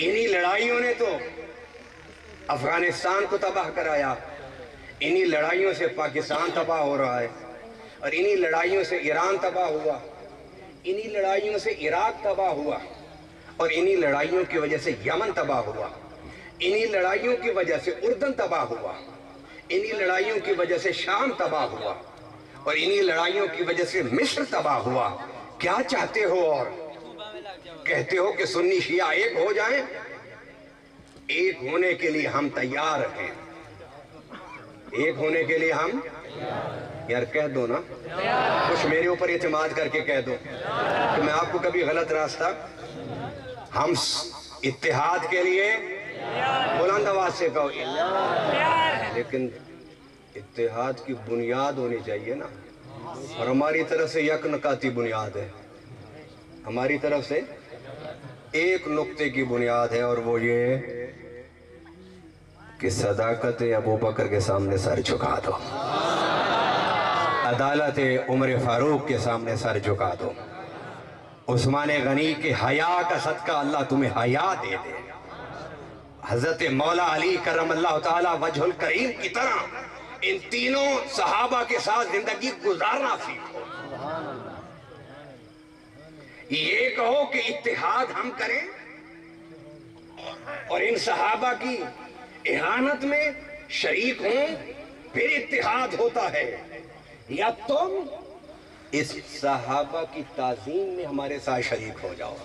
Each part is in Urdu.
انہی لڑائیوں نے تو افغانستان کو تباہ کرایا، انہی لڑائیوں سے پاکستان تباہ ہو رہا ہے، اور انہی لڑائیوں سے ایران تباہ ہوا، انہی لڑائیوں سے عراق تباہ ہوا، اور انہی لڑائیوں کی وجہ سے یمن تباہ ہوا، انہی لڑائیوں کی وجہ سے اردن تباہ ہوا، انہی لڑائیوں کی وجہ سے شام تباہ ہوا، اور انہی لڑائیوں کی وجہ سے مصر تباہ ہوا۔ کیا چاہتے ہو؟ اور کہتے ہو کہ سنی شیعہ ایک ہو جائیں؟ ایک ہونے کے لیے ہم تیار ہیں، ایک ہونے کے لیے ہم یار کہہ دو نا، کچھ میرے اوپر اعتماد کر کے کہہ دو کہ میں آپ کو کبھی غلط راستہ، ہم اتحاد کے لیے بلند آواز سے کہو، لیکن اتحاد کی بنیاد ہونی چاہیے نا، اور ہماری طرف سے یک نکاتی بنیاد ہے، ہماری طرف سے ایک نقطے کی بنیاد ہے، اور وہ یہ کہ صداقت ابو بکر کے سامنے سر جھکا دو، عدالت عمر فاروق کے سامنے سر جھکا دو، عثمان غنی کے حیا کا صدقہ اللہ تمہیں حیا دے دے، حضرت مولا علی کرم اللہ تعالی وجہ الکریم کی طرح ان تینوں صحابہ کے ساتھ زندگی گزارنا سیکھو، یہ کہو کہ اتحاد ہم کریں اور ان صحابہ کی اہانت میں شریک ہوں، پھر اتحاد ہوتا ہے، یا تم اس صحابہ کی تعظیم میں ہمارے ساتھ شریک ہو جاؤ۔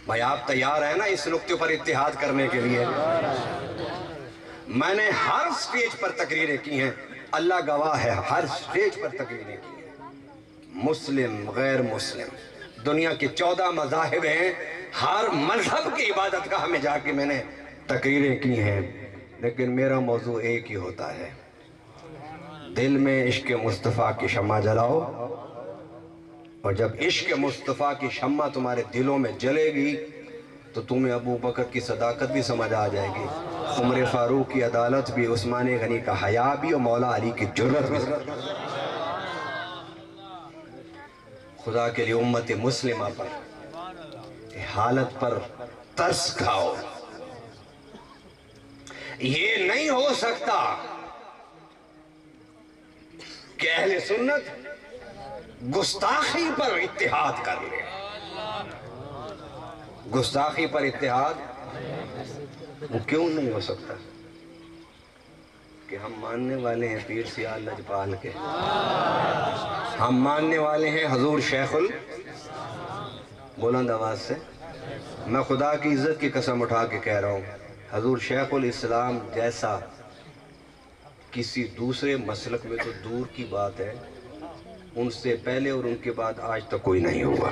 بھائی آپ تیار ہیں نا اس نقطے پر اتحاد کرنے کے لیے؟ میں نے ہر سٹیج پر تقریریں کی ہیں، اللہ گواہ ہے، ہر سٹیج پر تقریریں کی ہیں، مسلم غیر مسلم، دنیا کے 14 مذاہب ہیں، ہر مذہب کی عبادت کا ہمیں جا کے میں نے تقریریں کی ہیں، لیکن میرا موضوع ایک ہی ہوتا ہے، دل میں عشق مصطفیٰ کی شمع جلاؤ، اور جب عشق مصطفیٰ کی شمع تمہارے دلوں میں جلے گی تو تمہیں ابو بکر کی صداقت بھی سمجھ آ جائے گی، عمر فاروق کی عدالت بھی، عثمان غنی کا حیا بھی، اور مولا علی کی جرت بھی۔ خدا کے لیے امت مسلمہ پر حالت پر ترس کھاؤ، یہ نہیں ہو سکتا کہ اہل سنت گستاخی پر اتحاد کر لے، گستاخی پر اتحاد وہ کیوں نہیں ہو سکتا؟ کہ ہم ماننے والے ہیں پیر سیال لجپال کے، ہم ماننے والے ہیں حضور شیخ بلند آواز سے، میں خدا کی عزت کی قسم اٹھا کے کہہ رہا ہوں، حضور شیخ الاسلام جیسا کسی دوسرے مسلک میں تو دور کی بات ہے، ان سے پہلے اور ان کے بعد آج تک کوئی نہیں ہوا۔